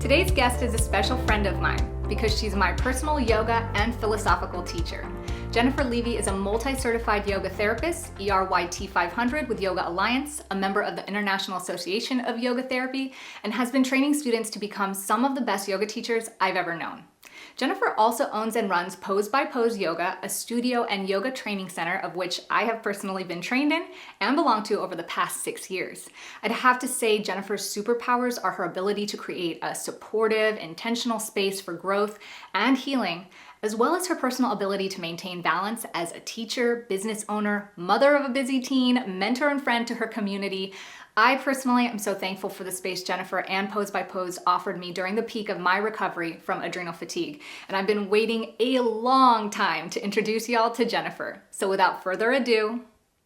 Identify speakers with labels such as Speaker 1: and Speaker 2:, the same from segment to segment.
Speaker 1: Today's guest is a special friend of mine because she's my personal yoga and philosophical teacher. Jennifer Leavy is a multi-certified yoga therapist, ERYT 500 with Yoga Alliance, a member of the International Association of Yoga Therapy, and has been training students to become some of the best yoga teachers I've ever known. Jennifer also owns and runs Pose by Pose Yoga, a studio and yoga training center of which I have personally been trained in and belong to over the past 6 years. I'd have to say Jennifer's superpowers are her ability to create a supportive, intentional space for growth and healing, as well as her personal ability to maintain balance as a teacher, business owner, mother of a busy teen, mentor and friend to her community. I personally am so thankful for the space Jennifer and Pose by Pose offered me during the peak of my recovery from adrenal fatigue. And I've been waiting a long time to introduce y'all to Jennifer. So without further ado,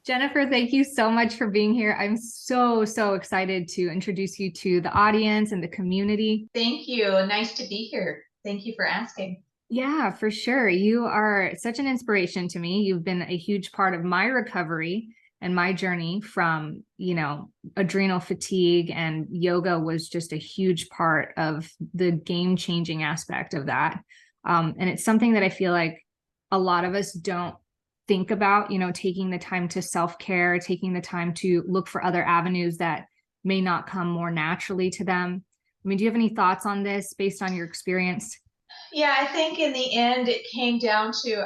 Speaker 1: Jennifer, thank you so much for being here. I'm so excited to introduce you to the audience and the community.
Speaker 2: Thank you. Nice to be here. Thank you for asking.
Speaker 1: Yeah, for sure. You are such an inspiration to me. You've been a huge part of my recovery and my journey from, adrenal fatigue, and yoga was just a huge part of the game-changing aspect of that. And it's something that I feel like a lot of us don't think about, taking the time to self-care, taking the time to look for other avenues that may not come more naturally to them. I mean, do you have any thoughts on this based on your experience?
Speaker 2: Yeah, I think in the end, it came down to,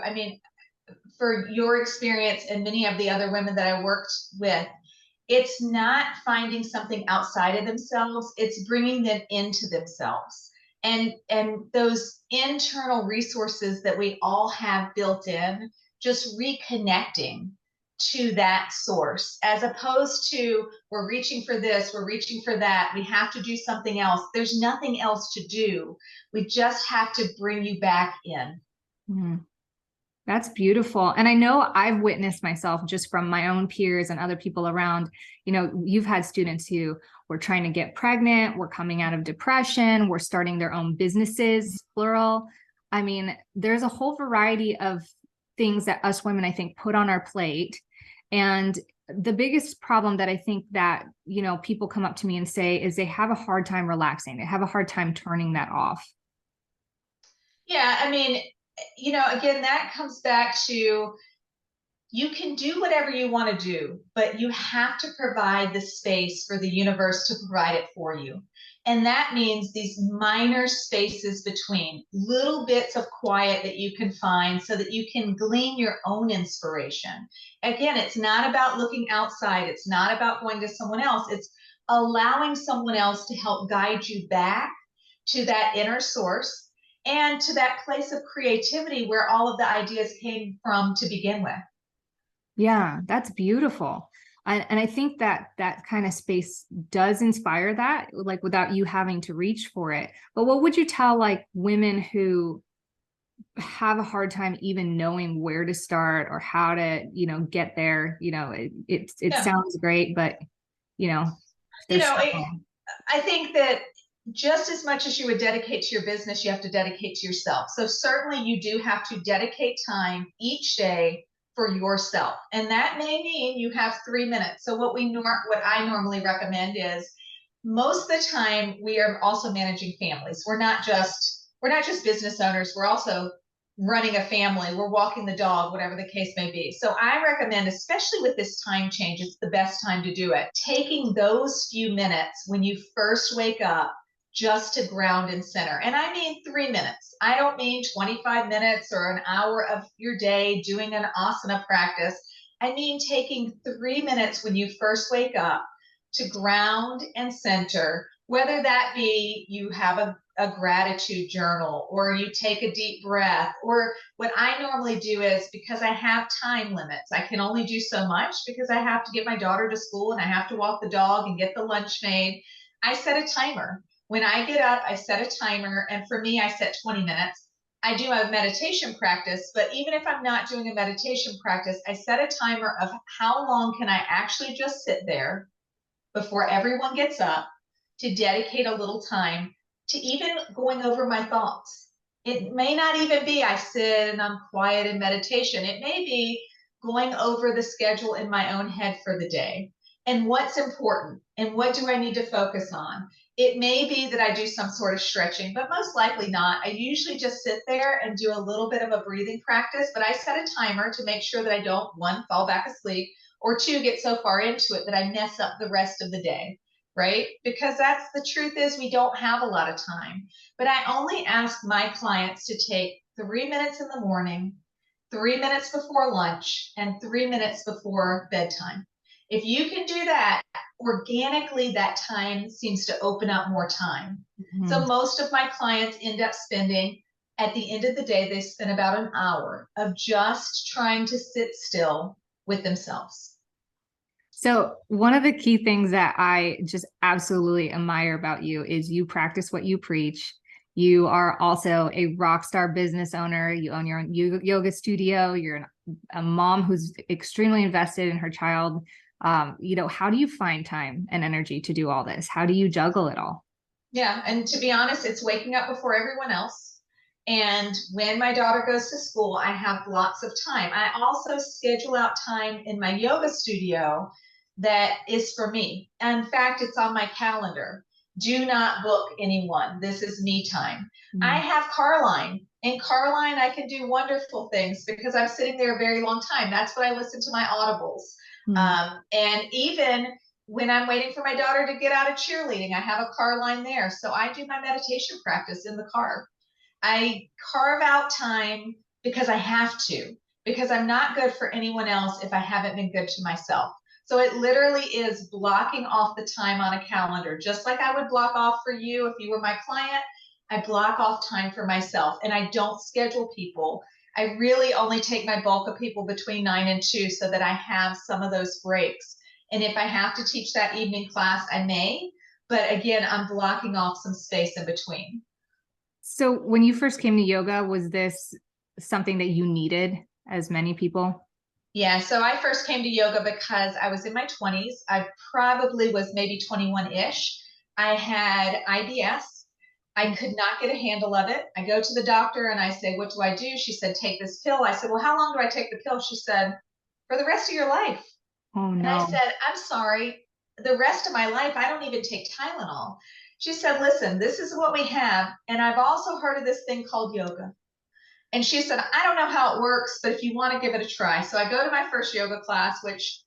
Speaker 2: for your experience and many of the other women that I worked with, it's not finding something outside of themselves, it's bringing them into themselves. And those internal resources that we all have built in, just reconnecting to that source, as opposed to we're reaching for this, we're reaching for that, we have to do something else. There's nothing else to do. We just have to bring you back in.
Speaker 1: Mm-hmm. That's beautiful. And I know I've witnessed myself just from my own peers and other people around, you've had students who were trying to get pregnant, were coming out of depression, were starting their own businesses, plural. I mean, there's a whole variety of things that us women, I think, put on our plate. And the biggest problem that I think that, people come up to me and say is they have a hard time relaxing. They have a hard time turning that off.
Speaker 2: Yeah, again, that comes back to you can do whatever you want to do, but you have to provide the space for the universe to provide it for you. And that means these minor spaces between, little bits of quiet that you can find so that you can glean your own inspiration. Again, it's not about looking outside. It's not about going to someone else. It's allowing someone else to help guide you back to that inner source and to that place of creativity where all of the ideas came from to begin with.
Speaker 1: Yeah, that's beautiful. And I think that that kind of space does inspire that, like without you having to reach for it. But what would you tell like women who have a hard time even knowing where to start or how to, get there? It sounds great, but
Speaker 2: I think that just as much as you would dedicate to your business, you have to dedicate to yourself. So certainly you do have to dedicate time each day for yourself. And that may mean you have 3 minutes. So what I normally recommend is, most of the time we are also managing families. We're not just business owners. We're also running a family. We're walking the dog, whatever the case may be. So I recommend, especially with this time change, it's the best time to do it. Taking those few minutes when you first wake up, just to ground and center. And I mean 3 minutes. I don't mean 25 minutes or an hour of your day doing an asana practice. I mean taking 3 minutes when you first wake up to ground and center, whether that be you have a gratitude journal, or you take a deep breath, or what I normally do is, because I have time limits, I can only do so much because I have to get my daughter to school and I have to walk the dog and get the lunch made. I set a timer. When I get up, I set a timer, and for me, I set 20 minutes. I do a meditation practice, but even if I'm not doing a meditation practice, I set a timer of how long can I actually just sit there before everyone gets up to dedicate a little time to even going over my thoughts. It may not even be I sit and I'm quiet in meditation. It may be going over the schedule in my own head for the day. and what's important and what do I need to focus on. It may be that I do some sort of stretching, but most likely not. I usually just sit there and do a little bit of a breathing practice, but I set a timer to make sure that I don't, one, fall back asleep, or two, get so far into it that I mess up the rest of the day, right? Because that's the truth is we don't have a lot of time. But I only ask my clients to take 3 minutes in the morning, 3 minutes before lunch, and 3 minutes before bedtime. If you can do that, organically that time seems to open up more time. So most of my clients end up spending, at the end of the day, they spend about an hour of just trying to sit still with themselves.
Speaker 1: So one of the key things that I just absolutely admire about you is you practice what you preach. You are also a rock star business owner. You own your own yoga studio. You're a mom who's extremely invested in her child. How do you find time and energy to do all this? How do you juggle it all?
Speaker 2: Yeah, and to be honest, it's waking up before everyone else. And when my daughter goes to school, I have lots of time. I also schedule out time in my yoga studio that is for me. In fact, it's on my calendar. Do not book anyone. This is me time. I have Carline. In Carline, I can do wonderful things because I'm sitting there a very long time. That's what I listen to my audibles. And even when I'm waiting for my daughter to get out of cheerleading, I have a car line there. So I do my meditation practice in the car. I carve out time because I have to, because I'm not good for anyone else if I haven't been good to myself. So it literally is blocking off the time on a calendar, just like I would block off for you if you were my client. I block off time for myself and I don't schedule people. I really only take my bulk of people between 9 and 2 so that I have some of those breaks. And if I have to teach that evening class, I may. But again, I'm blocking off some space in between.
Speaker 1: So when you first came to yoga, was this something that you needed, as many people?
Speaker 2: Yeah, so I first came to yoga because I was in my 20s. I probably was maybe 21-ish. I had IBS. I could not get a handle of it. I go to the doctor and I say, what do I do? She said, take this pill. I said, well, how long do I take the pill? She said, for the rest of your life.
Speaker 1: Oh,
Speaker 2: And I
Speaker 1: no.
Speaker 2: said, I'm sorry, the rest of my life, I don't even take Tylenol. She said, listen, this is what we have. And I've also heard of this thing called yoga. And she said, I don't know how it works, but if you want to give it a try. So I go to my first yoga class, which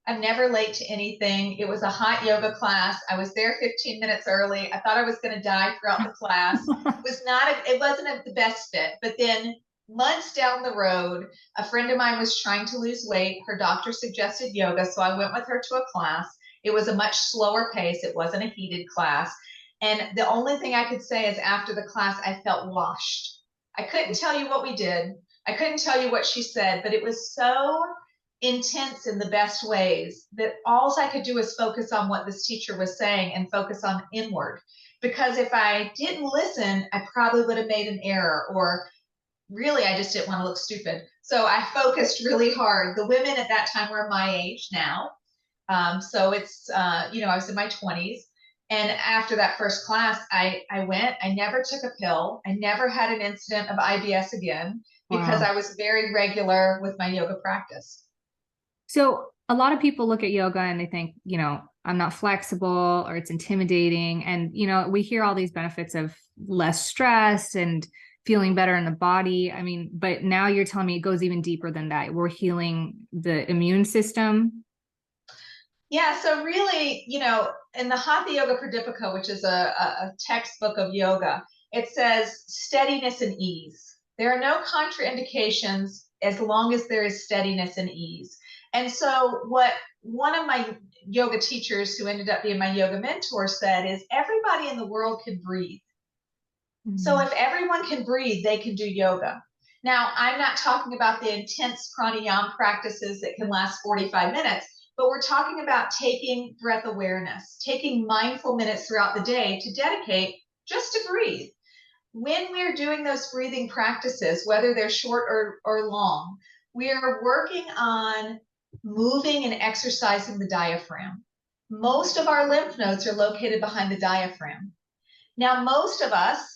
Speaker 2: I'm never late to anything. It was a hot yoga class. I was there 15 minutes early. I thought I was going to die throughout the class. It wasn't the best fit. But then months down the road, a friend of mine was trying to lose weight. Her doctor suggested yoga. So I went with her to a class. It was a much slower pace. It wasn't a heated class. And the only thing I could say is after the class, I felt washed. I couldn't tell you what we did. I couldn't tell you what she said, but it was so intense in the best ways that all I could do was focus on what this teacher was saying and focus on inward. Because if I didn't listen, I probably would have made an error, or really I just didn't want to look stupid. So I focused really hard. The women at that time were my age now. So it's, I was in my 20s. And after that first class, I went, I never took a pill. I never had an incident of IBS again because
Speaker 1: Wow.
Speaker 2: I was very regular with my yoga practice.
Speaker 1: So a lot of people look at yoga and they think, I'm not flexible or it's intimidating. And, we hear all these benefits of less stress and feeling better in the body. I mean, but now you're telling me it goes even deeper than that. We're healing the immune system.
Speaker 2: Yeah, so really, in the Hatha Yoga Pradipika, which is a textbook of yoga, it says steadiness and ease. There are no contraindications as long as there is steadiness and ease. And so what one of my yoga teachers who ended up being my yoga mentor said is everybody in the world can breathe. So if everyone can breathe, they can do yoga. Now, I'm not talking about the intense pranayama practices that can last 45 minutes, but we're talking about taking breath awareness, taking mindful minutes throughout the day to dedicate just to breathe. When we're doing those breathing practices, whether they're short or long, we are working on moving and exercising the diaphragm. Most of our lymph nodes are located behind the diaphragm. Now, most of us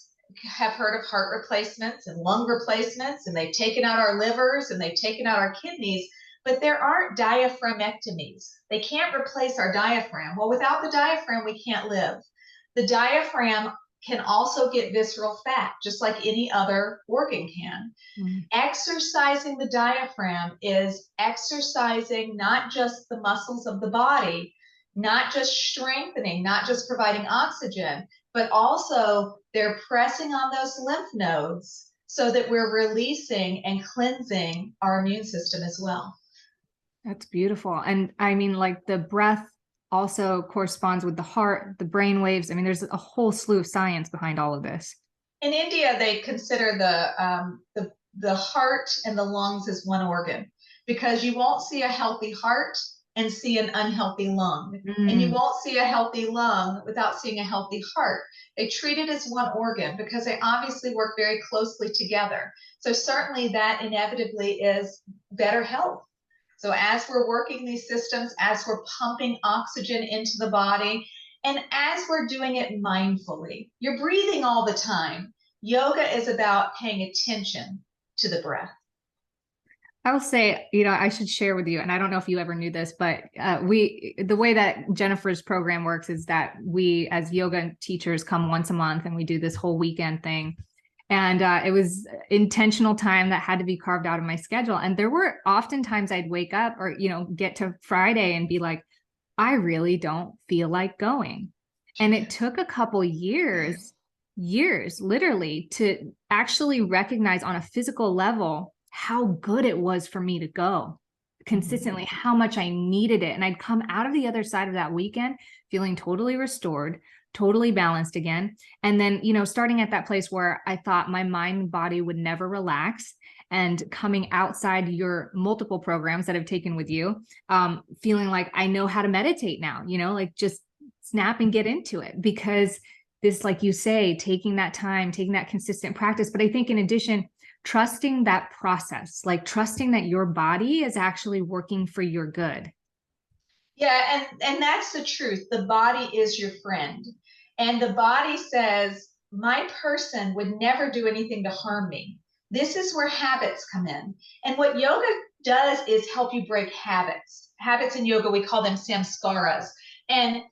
Speaker 2: have heard of heart replacements and lung replacements, and they've taken out our livers and they've taken out our kidneys. but there aren't diaphragmectomies. They can't replace our diaphragm. Well, without the diaphragm, we can't live. The diaphragm can also get visceral fat, just like any other organ can. Exercising the diaphragm is exercising not just the muscles of the body, not just strengthening, not just providing oxygen, but also they're pressing on those lymph nodes so that we're releasing and cleansing our immune system as well.
Speaker 1: That's beautiful. And I mean, like the breath also corresponds with the heart, the brain waves. I mean, there's a whole slew of science behind all of this.
Speaker 2: In India, they consider the heart and the lungs as one organ, because you won't see a healthy heart and see an unhealthy lung. And you won't see a healthy lung without seeing a healthy heart. They treat it as one organ because they obviously work very closely together. So certainly that inevitably is better health. So as we're working these systems, as we're pumping oxygen into the body, and as we're doing it mindfully, you're breathing all the time. Yoga is about paying attention to the breath.
Speaker 1: I will say, you know, I should share with you, and I don't know if you ever knew this, but the way that Jennifer's program works is that we as yoga teachers come once a month and we do this whole weekend thing. And it was intentional time that had to be carved out of my schedule. And there were often times I'd wake up or, you know, get to Friday and be like, I really don't feel like going. And it took a couple years literally to actually recognize on a physical level how good it was for me to go consistently, how much I needed it. And I'd come out of the other side of that weekend feeling totally restored, totally balanced again. And then, you know, starting at that place where I thought my mind and body would never relax, and coming outside your multiple programs that I've taken with you, feeling like I know how to meditate now, you know, like just snap and get into it, because this, like you say, taking that time, taking that consistent practice. But I think in addition, trusting that process, like trusting that your body is actually working for your good.
Speaker 2: Yeah, and that's the truth. The body is your friend. And the body says, my person would never do anything to harm me. This is where habits come in. And what yoga does is help you break habits. Habits in yoga, we call them samskaras. And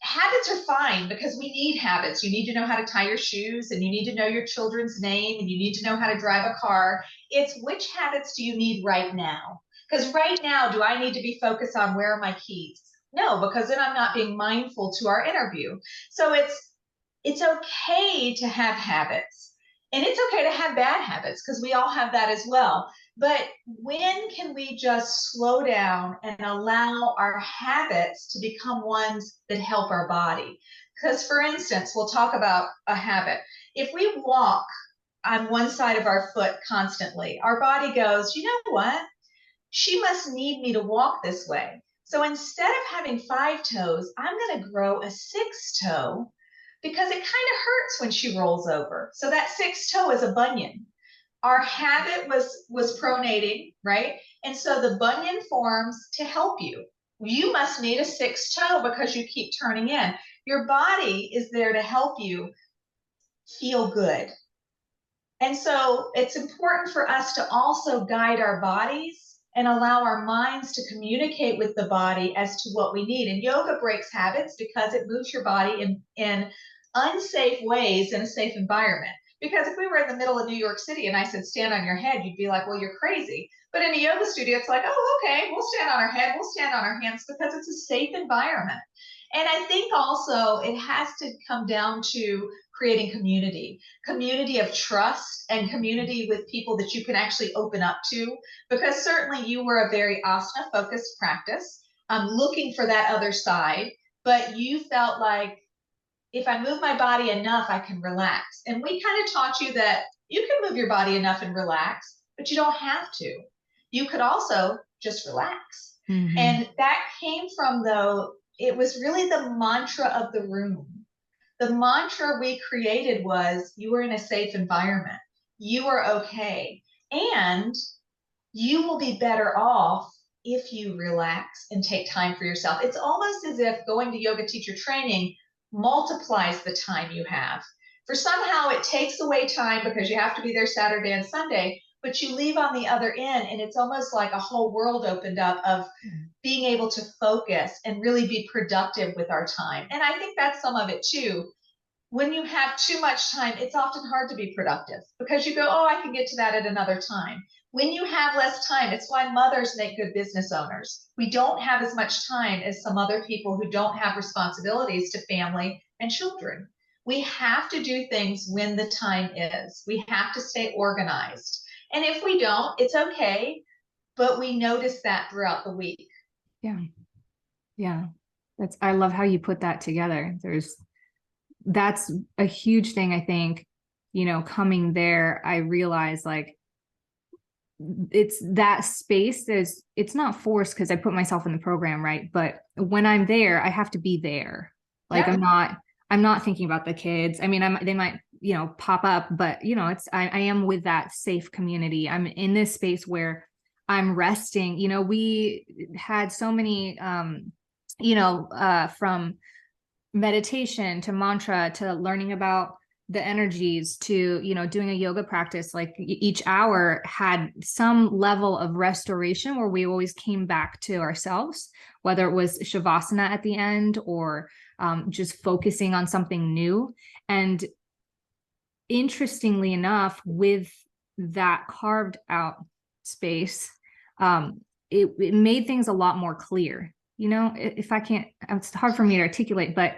Speaker 2: habits are fine because we need habits. You need to know how to tie your shoes, and you need to know your children's name, and you need to know how to drive a car. It's which habits do you need right now? Because right now, do I need to be focused on where are my keys? No, because then I'm not being mindful to our interview. So it's okay to have habits, and it's okay to have bad habits, because we all have that as well. But when can we just slow down and allow our habits to become ones that help our body? Because, for instance, we'll talk about a habit. If we walk on one side of our foot constantly, our body goes, you know what? She must need me to walk this way. So instead of having 5 toes, I'm going to grow a 6th toe, because it kind of hurts when she rolls over. So that 6th toe is a bunion. Our habit was pronating, right? And so the bunion forms to help you. You must need a 6th toe because you keep turning in. Your body is there to help you feel good. And so it's important for us to also guide our bodies and allow our minds to communicate with the body as to what we need. And yoga breaks habits because it moves your body in unsafe ways in a safe environment. Because if we were in the middle of New York City and I said, stand on your head, you'd be like, well, you're crazy. But in a yoga studio, it's like, oh, okay, we'll stand on our head, we'll stand on our hands, because it's a safe environment. And I think also it has to come down to creating community of trust, and community with people that you can actually open up to, because certainly you were a very asana focused practice, looking for that other side, but you felt like, if I move my body enough, I can relax. And we kind of taught you that you can move your body enough and relax, but you don't have to. You could also just relax. And that came from, though, it was really the mantra of the room. The mantra we created was, you were in a safe environment. You are okay. And you will be better off if you relax and take time for yourself. It's almost as if going to yoga teacher training multiplies the time you have. For somehow it takes away time because you have to be there Saturday and Sunday, but you leave on the other end and it's almost like a whole world opened up of being able to focus and really be productive with our time. And I think that's some of it too. When you have too much time, it's often hard to be productive because you go, oh, I can get to that at another time. When you have less time, it's why mothers make good business owners. We don't have as much time as some other people who don't have responsibilities to family and children. We have to do things when the time is. We have to stay organized. And if we don't, it's okay, but we notice that throughout the week.
Speaker 1: Yeah. Yeah. I love how you put that together. That's a huge thing. I think, coming there, I realized like, it's that space it's not forced because I put myself in the program, right? But when I'm there, I have to be there. Like,
Speaker 2: Yep.
Speaker 1: I'm not thinking about the kids. I mean, they might, pop up, but I am with that safe community. I'm in this space where I'm resting. We had so many, from meditation to mantra to learning about the energies to doing a yoga practice, like each hour had some level of restoration where we always came back to ourselves, whether it was shavasana at the end or just focusing on something new. And interestingly enough, with that carved out space, it made things a lot more clear. If I can't, it's hard for me to articulate, but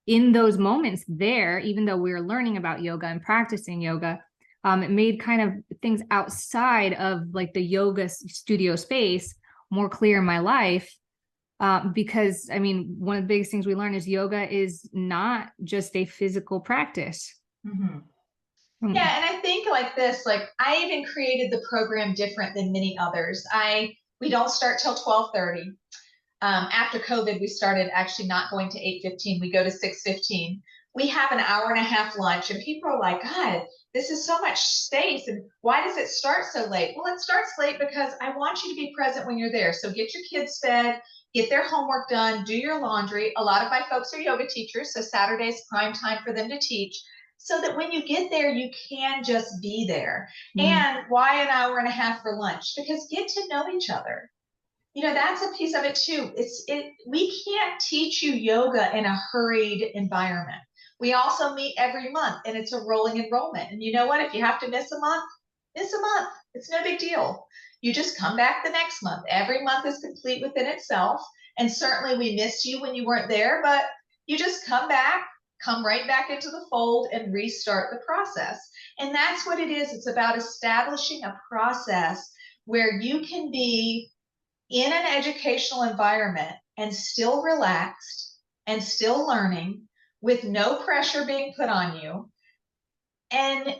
Speaker 1: in those moments there, even though we were learning about yoga and practicing yoga, it made kind of things outside of like the yoga studio space more clear in my life. Because I mean, one of the biggest things we learn is yoga is not just a physical practice.
Speaker 2: Mm-hmm. Yeah, and I think like this, like I even created the program different than many others. We don't start till 12:30. After COVID, we started actually not going to 8:15. We go to 6:15. We have an hour and a half lunch, and people are like, God, this is so much space. And why does it start so late? Well, it starts late because I want you to be present when you're there. So get your kids fed, get their homework done, do your laundry. A lot of my folks are yoga teachers, so Saturday is prime time for them to teach. So that when you get there, you can just be there. And why an hour and a half for lunch? Because get to know each other. That's a piece of it too. We can't teach you yoga in a hurried environment. We also meet every month and it's a rolling enrollment. And you know what? If you have to miss a month, miss a month. It's no big deal. You just come back the next month. Every month is complete within itself. And certainly we missed you when you weren't there, but you just come back, come right back into the fold and restart the process. And that's what it is. It's about establishing a process where you can be in an educational environment and still relaxed and still learning with no pressure being put on you, and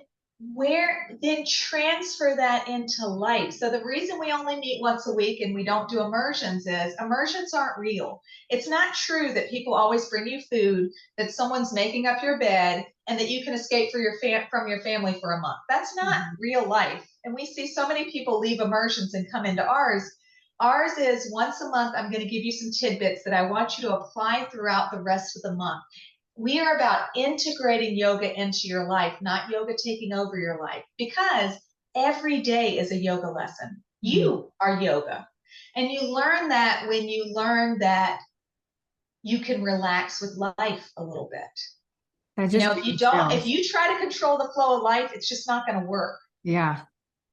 Speaker 2: then transfer that into life. So the reason we only meet once a week and we don't do immersions is immersions aren't real. It's not true that people always bring you food, that someone's making up your bed, and that you can escape from your family for a month. That's not real life. And we see so many people leave immersions and come into ours. Ours is once a month, I'm going to give you some tidbits that I want you to apply throughout the rest of the month. We are about integrating yoga into your life, not yoga taking over your life, because every day is a yoga lesson. You are yoga. And you learn that when you learn that you can relax with life a little bit. If you try to control the flow of life, it's just not going to work.
Speaker 1: Yeah.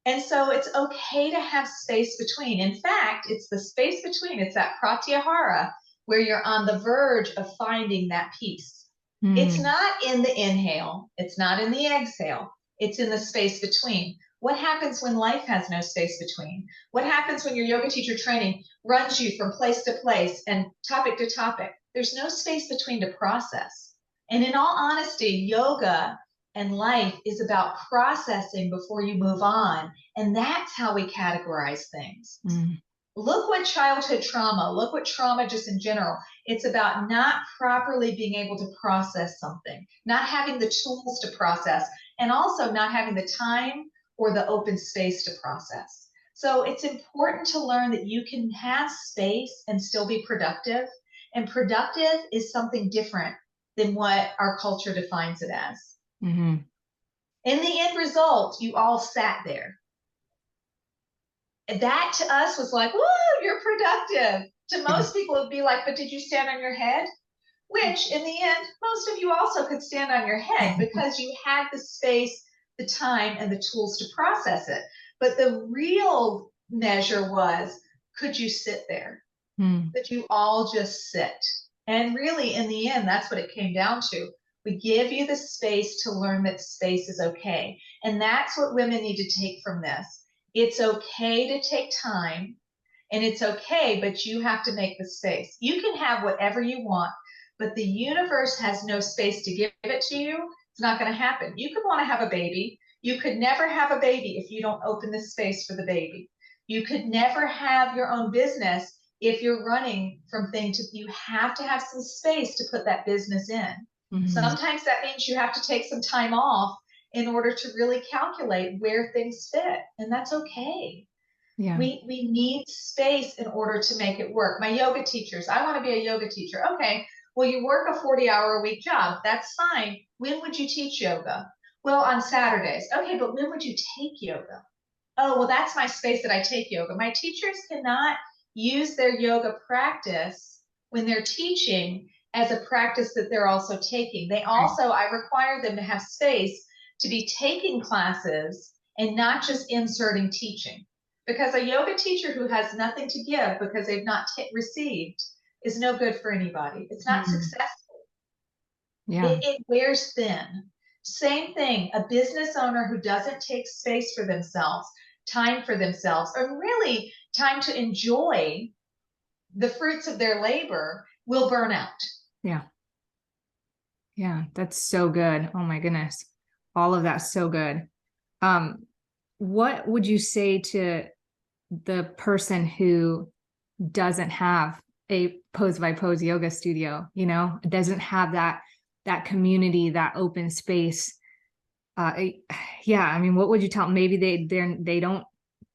Speaker 2: And so it's okay to have space between. In fact, it's the space between. It's that pratyahara where you're on the verge of finding that peace. It's not in the inhale. It's not in the exhale. It's in the space between. What happens when life has no space between? What happens when your yoga teacher training runs you from place to place and topic to topic? There's no space between to process. And in all honesty, yoga and life is about processing before you move on. And that's how we categorize things. Look what childhood trauma, look what trauma just in general. It's about not properly being able to process something, not having the tools to process, and also not having the time or the open space to process. So it's important to learn that you can have space and still be productive. And productive is something different than what our culture defines it as. In the end result, you all sat there. that to us was like, woo, you're productive. To
Speaker 1: Yeah.
Speaker 2: most people, it'd be like, but did you stand on your head? Which in the end, most of you also could stand on your head because you had the space, the time, and the tools to process it. But the real measure was, could you sit there?
Speaker 1: Mm.
Speaker 2: That you all just sit. And really, in the end, that's what it came down to. We give you the space to learn that space is okay. And that's what women need to take from this. It's okay to take time, and it's okay, but you have to make the space. You can have whatever you want, but the universe has no space to give it to you. It's not going to happen. You could want to have a baby. You could never have a baby if you don't open the space for the baby. You could never have your own business if you're running from thing to, you have to have some space to put that business in.
Speaker 1: Mm-hmm.
Speaker 2: Sometimes that means you have to take some time off in order to really calculate where things fit, and that's okay.
Speaker 1: Yeah.
Speaker 2: We need space in order to make it work. My yoga teachers, I want to be a yoga teacher. Okay, well, you work a 40-hour-a-week job. That's fine. When would you teach yoga? Well, on Saturdays. Okay, but when would you take yoga? Oh, well, that's my space that I take yoga. My teachers cannot use their yoga practice when they're teaching as a practice that they're also taking. They also, I require them to have space to be taking classes and not just inserting teaching. Because a yoga teacher who has nothing to give because they've not received is no good for anybody. It's not
Speaker 1: Mm.
Speaker 2: successful.
Speaker 1: Yeah.
Speaker 2: It wears thin. Same thing, a business owner who doesn't take space for themselves, time for themselves, or really time to enjoy the fruits of their labor will burn out.
Speaker 1: Yeah. Yeah. That's so good. Oh my goodness. All of that's so good. What would you say to the person who doesn't have a pose by pose yoga studio, doesn't have that community, that open space? Yeah, I mean, what would you tell them? Maybe they don't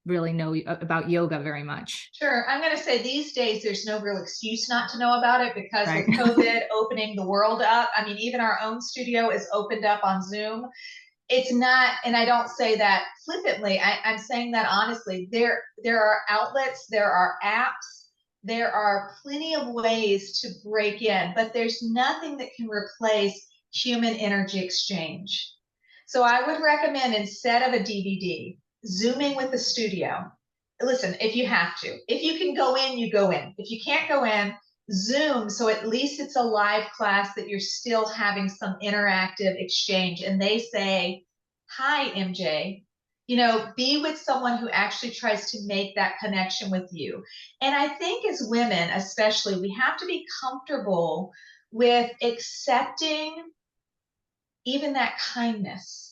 Speaker 1: really know about yoga very much.
Speaker 2: Sure. I'm going to say these days there's no real excuse not to know about it because
Speaker 1: Right.
Speaker 2: with COVID opening the world up, I mean, even our own studio is opened up on Zoom. It's not, and I don't say that flippantly, I'm saying that honestly. There are outlets, there are apps, there are plenty of ways to break in, but there's nothing that can replace human energy exchange. So I would recommend, instead of a DVD, Zooming with the studio. Listen, if you have to, if you can go in, you go in. If you can't go in, Zoom, so at least it's a live class that you're still having some interactive exchange. And they say, hi, MJ, be with someone who actually tries to make that connection with you. And I think as women, especially, we have to be comfortable with accepting even that kindness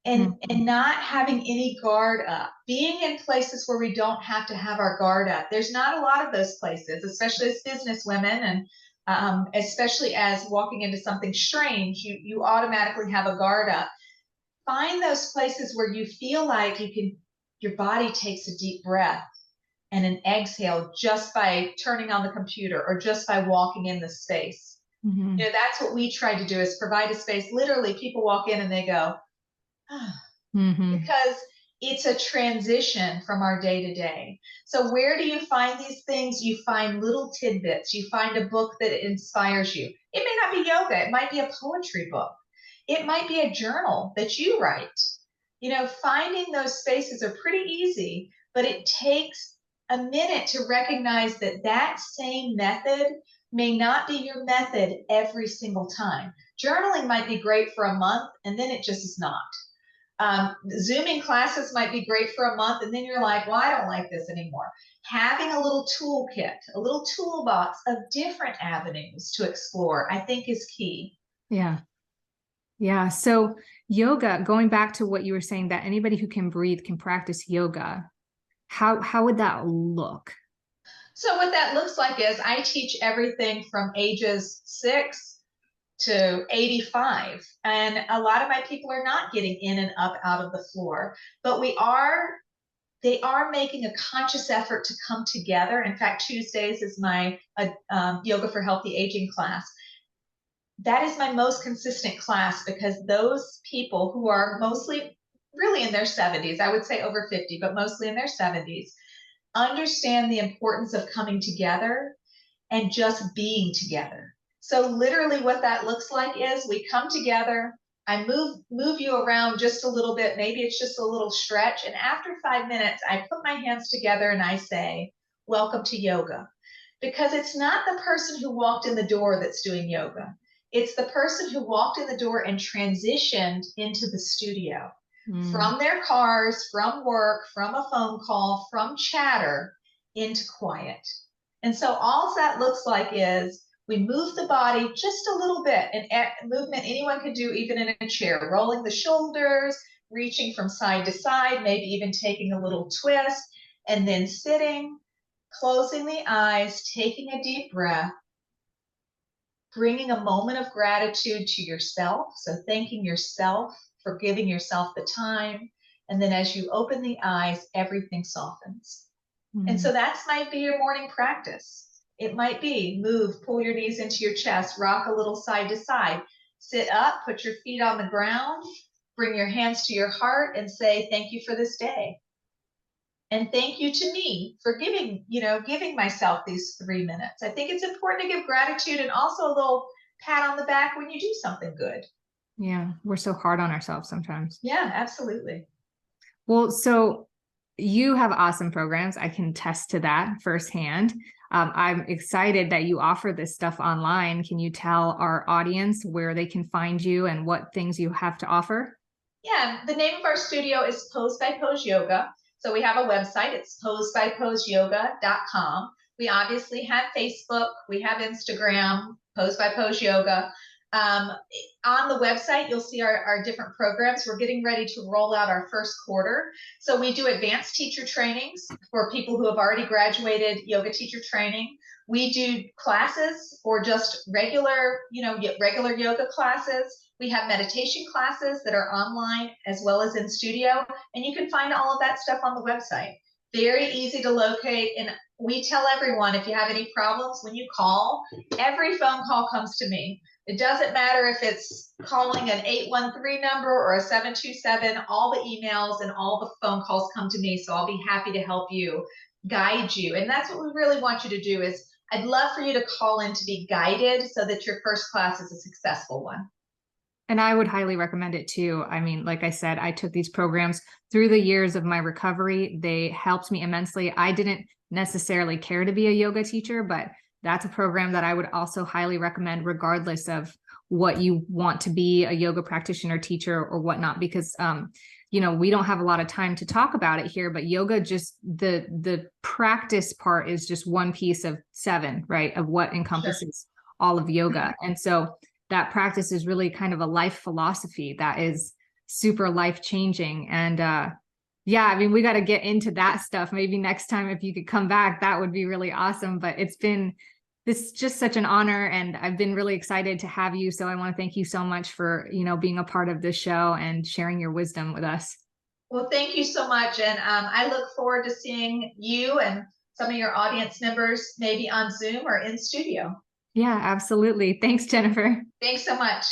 Speaker 2: and not having any guard up, being in places where we don't have to have our guard up. There's not a lot of those places, especially as business women, and especially as walking into something strange, you automatically have a guard up. Find those places where you feel like your body takes a deep breath and an exhale just by turning on the computer or just by walking in the space.
Speaker 1: Mm-hmm.
Speaker 2: That's what we try to do, is provide a space. Literally, people walk in and they go,
Speaker 1: Mm-hmm.
Speaker 2: because it's a transition from our day to day. So where do you find these things? You find little tidbits. You find a book that inspires you. It may not be yoga. It might be a poetry book. It might be a journal that you write. Finding those spaces are pretty easy, but it takes a minute to recognize that that same method may not be your method every single time. Journaling might be great for a month, and then it just is not. Zooming classes might be great for a month, and then you're like, well, I don't like this anymore. Having a little toolkit, a little toolbox of different avenues to explore, I think is key.
Speaker 1: Yeah. Yeah. So yoga, going back to what you were saying, that anybody who can breathe can practice yoga. How would that look?
Speaker 2: So what that looks like is I teach everything from ages 6 to 85. And a lot of my people are not getting in and up out of the floor, but they are making a conscious effort to come together. In fact, Tuesdays is my yoga for healthy aging class. That is my most consistent class because those people who are mostly really in their 70s, I would say over 50, but mostly in their 70s, understand the importance of coming together and just being together. So literally what that looks like is we come together, I move you around just a little bit, maybe it's just a little stretch, and after 5 minutes, I put my hands together and I say, welcome to yoga. Because it's not the person who walked in the door that's doing yoga. It's the person who walked in the door and transitioned into the studio from their cars, from work, from a phone call, from chatter into quiet. And so all that looks like is we move the body just a little bit, and movement anyone can do even in a chair, rolling the shoulders, reaching from side to side, maybe even taking a little twist, and then sitting, closing the eyes, taking a deep breath, bringing a moment of gratitude to yourself. So thanking yourself for giving yourself the time. And then as you open the eyes, everything softens. And so that might be your morning practice. It might be move, pull your knees into your chest, rock a little side to side, sit up, put your feet on the ground, bring your hands to your heart and say, thank you for this day. And thank you to me for giving myself these 3 minutes. I think it's important to give gratitude and also a little pat on the back when you do something good.
Speaker 1: Yeah, we're so hard on ourselves sometimes.
Speaker 2: Yeah, absolutely.
Speaker 1: Well, so you have awesome programs. I can attest to that firsthand. I'm excited that you offer this stuff online. Can you tell our audience where they can find you and what things you have to offer?
Speaker 2: Yeah, the name of our studio is Pose by Pose Yoga. So we have a website, it's posebyposeyoga.com. We obviously have Facebook, we have Instagram, Pose by Pose Yoga. On the website, you'll see our different programs. We're getting ready to roll out our first quarter. So we do advanced teacher trainings for people who have already graduated yoga teacher training. We do classes for just regular yoga classes. We have meditation classes that are online as well as in studio, and you can find all of that stuff on the website. Very easy to locate, and we tell everyone if you have any problems when you call, every phone call comes to me. It doesn't matter if it's calling an 813 number or a 727, all the emails and all the phone calls come to me, so I'll be happy to help you, guide you. And that's what we really want you to do is I'd love for you to call in to be guided so that your first class is a successful one.
Speaker 1: And I would highly recommend it too. I mean, like I said, I took these programs through the years of my recovery. They helped me immensely. I didn't necessarily care to be a yoga teacher, but that's a program that I would also highly recommend regardless of what you want to be, a yoga practitioner, teacher, or whatnot, because we don't have a lot of time to talk about it here, but yoga, just the practice part is just one piece of 7, right? Of what encompasses all of yoga. And so that practice is really kind of a life philosophy that is super life-changing. And yeah, I mean, we got to get into that stuff. Maybe next time, if you could come back, that would be really awesome. But this is just such an honor, and I've been really excited to have you. So I want to thank you so much for, being a part of this show and sharing your wisdom with us.
Speaker 2: Well, thank you so much. And I look forward to seeing you and some of your audience members maybe on Zoom or in studio.
Speaker 1: Yeah, absolutely. Thanks, Jennifer.
Speaker 2: Thanks so much.